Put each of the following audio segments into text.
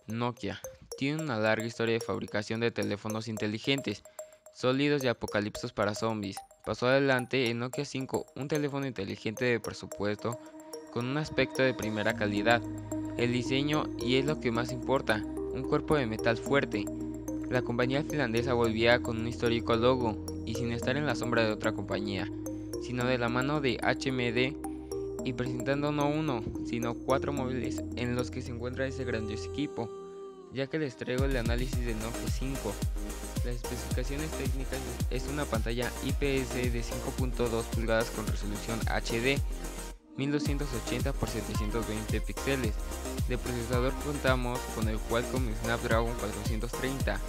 Nokia tiene una larga historia de fabricación de teléfonos inteligentes, sólidos y apocalipsis para zombies. Pasó adelante el Nokia 5, un teléfono inteligente de presupuesto con un aspecto de primera calidad. El diseño, y es lo que más importa, un cuerpo de metal fuerte. La compañía finlandesa volvía con un histórico logo y sin estar en la sombra de otra compañía, sino de la mano de HMD y presentando no uno, sino 4 móviles en los que se encuentra ese grandioso equipo, ya que les traigo el análisis del Nokia 5. Las especificaciones técnicas es una pantalla IPS de 5.2 pulgadas con resolución HD 1280 x 720 píxeles. De procesador contamos con el Qualcomm Snapdragon 430.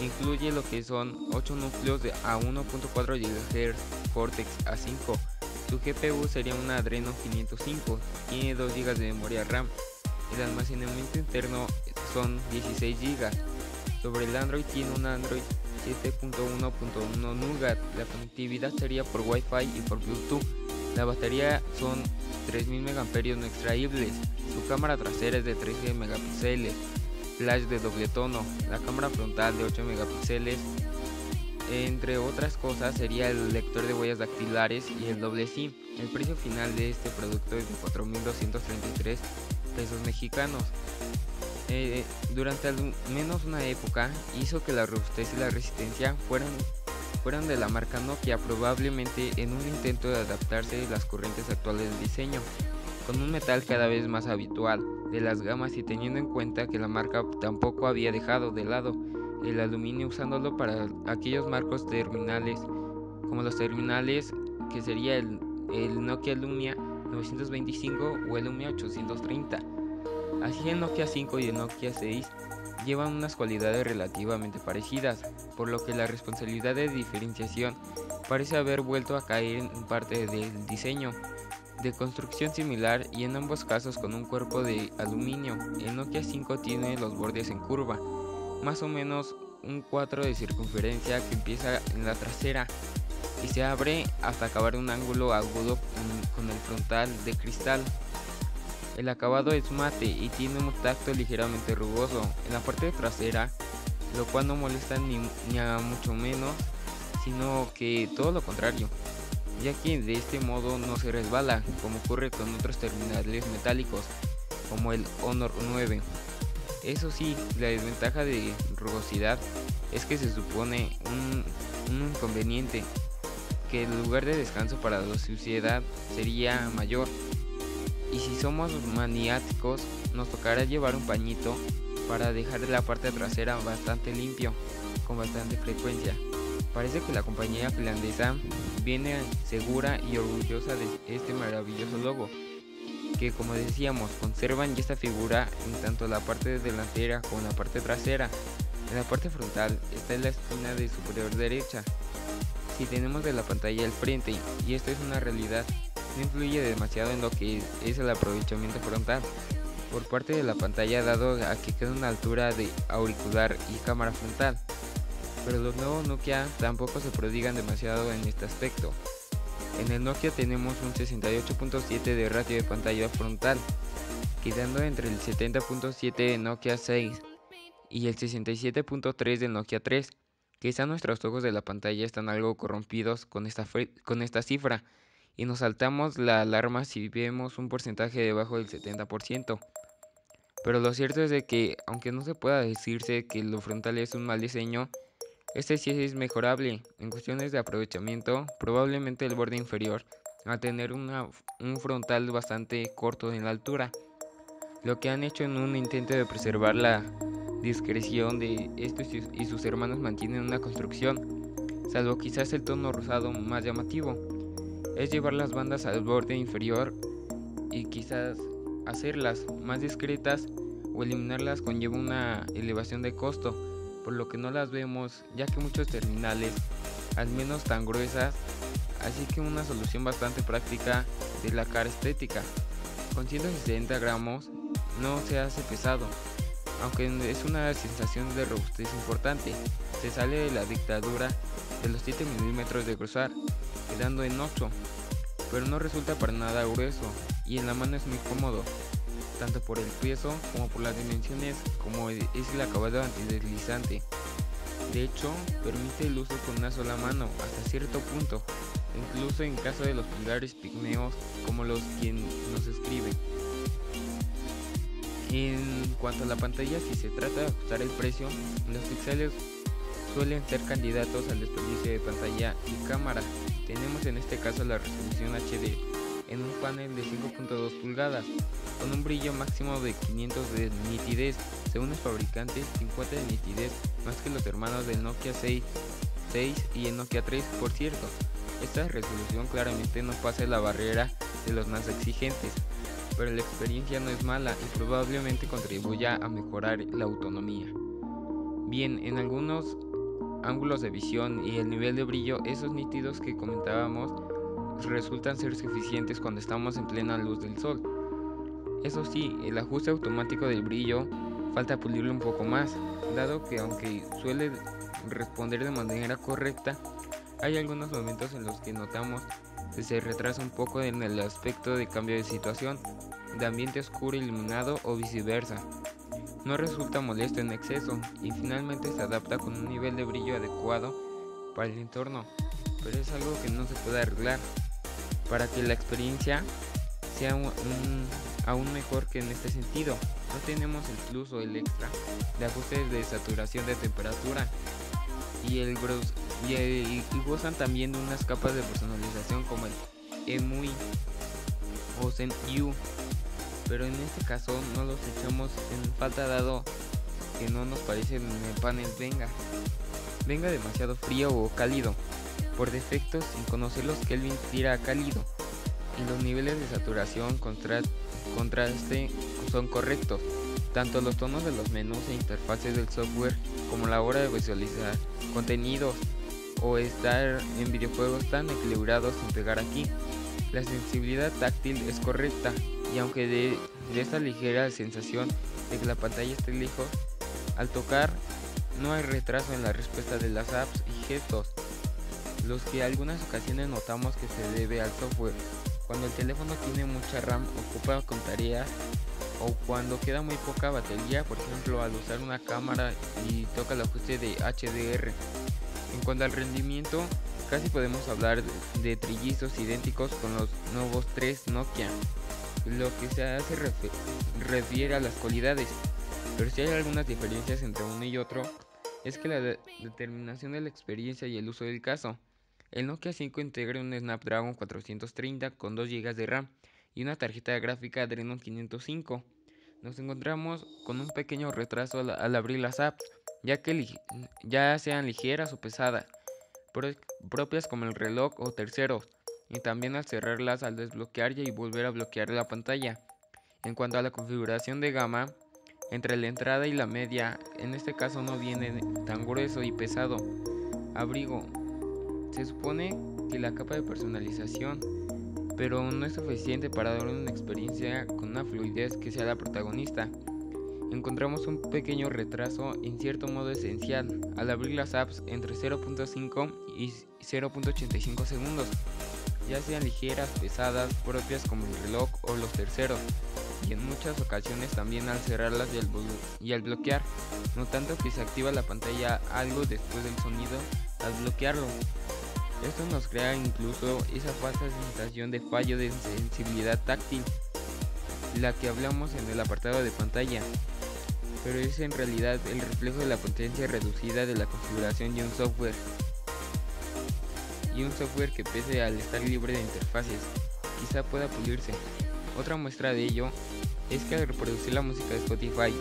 Incluye lo que son 8 núcleos a 1.4 GHz Cortex A5. Su GPU sería una Adreno 505, tiene 2 GB de memoria RAM. El almacenamiento interno son 16 GB. Sobre el Android tiene un Android 7.1.1 Nougat. La conectividad sería por Wi-Fi y por Bluetooth. La batería son 3000 mAh no extraíbles. Su cámara trasera es de 13 megapíxeles, flash de doble tono. La cámara frontal de 8 megapíxeles. Entre otras cosas sería el lector de huellas dactilares y el doble SIM. El precio final de este producto es de 4.233 pesos mexicanos. Durante al menos una época hizo que la robustez y la resistencia fueran de la marca Nokia, probablemente en un intento de adaptarse a las corrientes actuales del diseño, con un metal cada vez más habitual de las gamas y teniendo en cuenta que la marca tampoco había dejado de lado el aluminio usándolo para aquellos marcos terminales, como los terminales que sería el Nokia Lumia 925 o el Lumia 830. Así el Nokia 5 y el Nokia 6 llevan unas cualidades relativamente parecidas, por lo que la responsabilidad de diferenciación parece haber vuelto a caer en parte del diseño. De construcción similar y en ambos casos con un cuerpo de aluminio, el Nokia 5 tiene los bordes en curva, más o menos un 4 de circunferencia que empieza en la trasera y se abre hasta acabar un ángulo agudo con el frontal de cristal. El acabado es mate y tiene un tacto ligeramente rugoso en la parte trasera, lo cual no molesta ni a mucho menos, sino que todo lo contrario, ya que de este modo no se resbala, como ocurre con otros terminales metálicos, como el Honor 9. Eso sí, la desventaja de rugosidad es que se supone un inconveniente, que el lugar de descanso para la suciedad sería mayor. Y si somos maniáticos, nos tocará llevar un pañito para dejar la parte trasera bastante limpio, con bastante frecuencia. Parece que la compañía finlandesa viene segura y orgullosa de este maravilloso logo, que como decíamos, conservan esta figura en tanto la parte delantera como la parte trasera. En la parte frontal está en la esquina de superior derecha. Si tenemos de la pantalla al frente, y esto es una realidad, no influye demasiado en lo que es el aprovechamiento frontal por parte de la pantalla, dado a que queda una altura de auricular y cámara frontal, pero los nuevos Nokia tampoco se prodigan demasiado en este aspecto. En el Nokia tenemos un 68.7 de ratio de pantalla frontal, quedando entre el 70.7 de Nokia 6 y el 67.3 del Nokia 3. Quizá nuestros ojos de la pantalla están algo corrompidos con esta cifra, y nos saltamos la alarma si vemos un porcentaje debajo del 70%. Pero lo cierto es de que, aunque no se pueda decirse que lo frontal es un mal diseño, este sí es mejorable. En cuestiones de aprovechamiento, probablemente el borde inferior, a tener un frontal bastante corto en la altura, lo que han hecho en un intento de preservar la discreción de estos y sus hermanos mantienen una construcción, salvo quizás el tono rosado más llamativo, es llevar las bandas al borde inferior y quizás hacerlas más discretas o eliminarlas conlleva una elevación de costo, por lo que no las vemos, ya que muchos terminales, al menos tan gruesas, así que una solución bastante práctica de la cara estética. Con 160 gramos no se hace pesado, aunque es una sensación de robustez importante. Se sale de la dictadura de los 7 milímetros de grosor, quedando en 8, pero no resulta para nada grueso y en la mano es muy cómodo. tanto por el peso como por las dimensiones, como es el acabado antideslizante. De hecho, permite el uso con una sola mano hasta cierto punto, incluso en caso de los pulgares pigmeos como los quien nos escriben. En cuanto a la pantalla, si se trata de ajustar el precio, los píxeles suelen ser candidatos al desperdicio de pantalla y cámara. Tenemos en este caso la resolución HD en un panel de 5.2 pulgadas con un brillo máximo de 500 de nitidez, según los fabricantes 50 de nitidez más que los hermanos del Nokia 6 y el Nokia 3. Por cierto, esta resolución claramente no pasa la barrera de los más exigentes, pero la experiencia no es mala y probablemente contribuya a mejorar la autonomía. Bien, en algunos ángulos de visión y el nivel de brillo, esos nítidos que comentábamos resultan ser suficientes cuando estamos en plena luz del sol. Eso sí, el ajuste automático del brillo falta pulirlo un poco más, dado que aunque suele responder de manera correcta, hay algunos momentos en los que notamos que se retrasa un poco en el aspecto de cambio de situación, de ambiente oscuro iluminado o viceversa. No resulta molesto en exceso y finalmente se adapta con un nivel de brillo adecuado para el entorno, pero es algo que no se puede arreglar. Para que la experiencia sea aún mejor que en este sentido, no tenemos el plus o el extra de ajustes de saturación de temperatura y gozan también de unas capas de personalización como el EMUI o ZenU, pero en este caso no los echamos en falta dado que no nos parece en el panel venga demasiado frío o cálido. Por defecto, sin conocer los Kelvin, tira a cálido y los niveles de saturación contraste son correctos. Tanto los tonos de los menús e interfaces del software como la hora de visualizar contenidos o estar en videojuegos tan equilibrados sin pegar aquí. La sensibilidad táctil es correcta y aunque de esta ligera sensación de que la pantalla esté lejos, al tocar no hay retraso en la respuesta de las apps y gestos, los que algunas ocasiones notamos que se debe al software. Cuando el teléfono tiene mucha RAM, ocupa con tareas o cuando queda muy poca batería, por ejemplo al usar una cámara y toca el ajuste de HDR. En cuanto al rendimiento, casi podemos hablar de trillizos idénticos con los nuevos 3 Nokia. Lo que se hace refiere a las cualidades, pero si hay algunas diferencias entre uno y otro, es que la determinación de la experiencia y el uso del caso. El Nokia 5 integra un Snapdragon 430 con 2 GB de RAM y una tarjeta gráfica Adreno 505. Nos encontramos con un pequeño retraso al abrir las apps, ya sean ligeras o pesadas, propias como el reloj o terceros, y también al cerrarlas al desbloquear y volver a bloquear la pantalla. En cuanto a la configuración de gama, entre la entrada y la media, en este caso no viene tan grueso y pesado. Abrigo. Se supone que la capa de personalización, pero no es suficiente para dar una experiencia con una fluidez que sea la protagonista. Encontramos un pequeño retraso en cierto modo esencial al abrir las apps entre 0.5 y 0.85 segundos, ya sean ligeras, pesadas, propias como el reloj o los terceros, y en muchas ocasiones también al cerrarlas y al bloquear, notando que se activa la pantalla algo después del sonido al bloquearlo. Esto nos crea incluso esa falsa sensación de fallo de sensibilidad táctil, la que hablamos en el apartado de pantalla, pero es en realidad el reflejo de la potencia reducida de la configuración de un software, que pese al estar libre de interfaces, quizá pueda pulirse. Otra muestra de ello es que al reproducir la música de Spotify,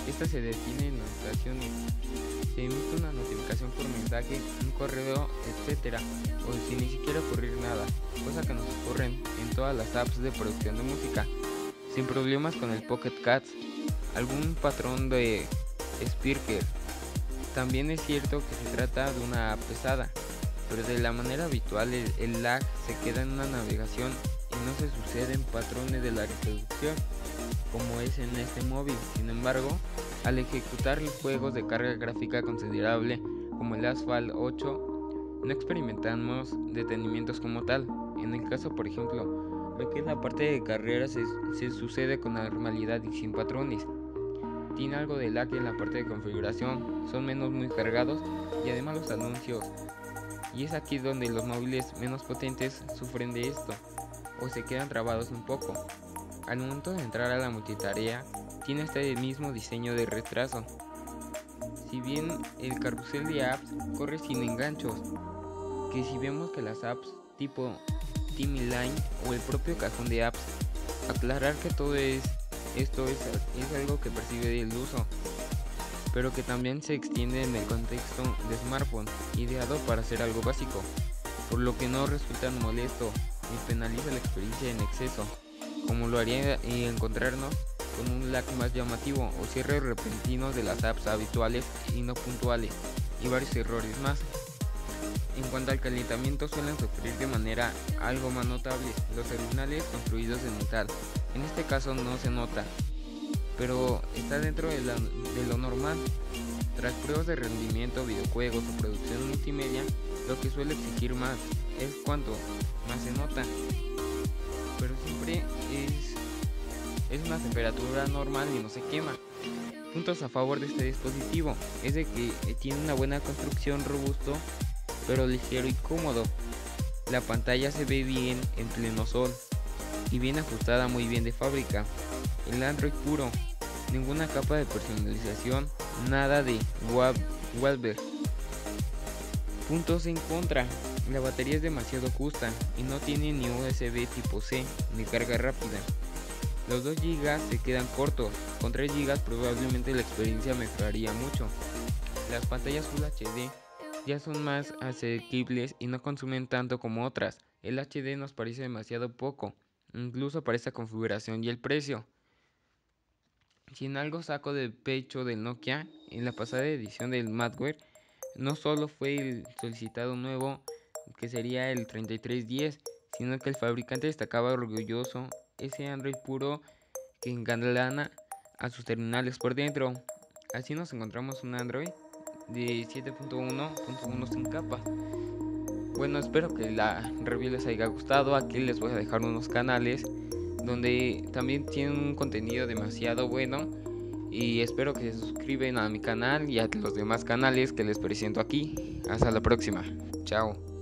esta se detiene en notificaciones, se emite una notificación por mensaje, un correo, etc. o sin ni siquiera ocurrir nada, cosa que nos ocurre en todas las apps de producción de música, sin problemas con el Pocket Cast, algún patrón de Spreaker. También es cierto que se trata de una app pesada, pero de la manera habitual el lag se queda en una navegación y no se suceden patrones de la reproducción como es en este móvil. Sin embargo, al ejecutar juegos de carga gráfica considerable como el Asphalt 8, no experimentamos detenimientos como tal. En el caso, por ejemplo, Lo que es la parte de carreras se sucede con normalidad y sin patrones. Tiene algo de lag en la parte de configuración, son menos muy cargados y además los anuncios. Y es aquí donde los móviles menos potentes sufren de esto o se quedan trabados un poco. Al momento de entrar a la multitarea, tiene este mismo diseño de retraso. Si bien el carrusel de apps corre sin enganchos, que si vemos que las apps tipo Timeline o el propio cajón de apps, aclarar que todo esto es algo que percibe el uso, pero que también se extiende en el contexto de smartphone, ideado para hacer algo básico, por lo que no resulta molesto ni penaliza la experiencia en exceso, como lo haría encontrarnos con un lag más llamativo o cierres repentinos de las apps habituales y no puntuales, y varios errores más. En cuanto al calentamiento, suelen sufrir de manera algo más notable los terminales construidos en metal. En este caso no se nota, pero está dentro de lo normal. Tras pruebas de rendimiento, videojuegos o producción multimedia, lo que suele exigir más es cuanto más se nota, pero siempre es una temperatura normal y no se quema. Puntos a favor de este dispositivo es de que tiene una buena construcción, robusto pero ligero y cómodo. La pantalla se ve bien en pleno sol y bien ajustada, muy bien de fábrica. El Android puro, ninguna capa de personalización, nada de wallpaper. Puntos en contra: la batería es demasiado justa y no tiene ni USB tipo C ni carga rápida. Los 2 GB se quedan cortos, con 3 GB probablemente la experiencia mejoraría mucho. Las pantallas Full HD ya son más asequibles y no consumen tanto como otras. El HD nos parece demasiado poco, incluso para esta configuración y el precio. Si en algo saco de pecho del Nokia, en la pasada edición del Madware, no solo fue el solicitado nuevo, que sería el 3310, sino que el fabricante destacaba orgulloso ese Android puro que engalana a sus terminales por dentro. Así nos encontramos un Android de 7.1.1 sin capa. Bueno, espero que la review les haya gustado. Aquí les voy a dejar unos canales donde también tienen un contenido demasiado bueno, y espero que se suscriban a mi canal y a los demás canales que les presento aquí. Hasta la próxima. Chao.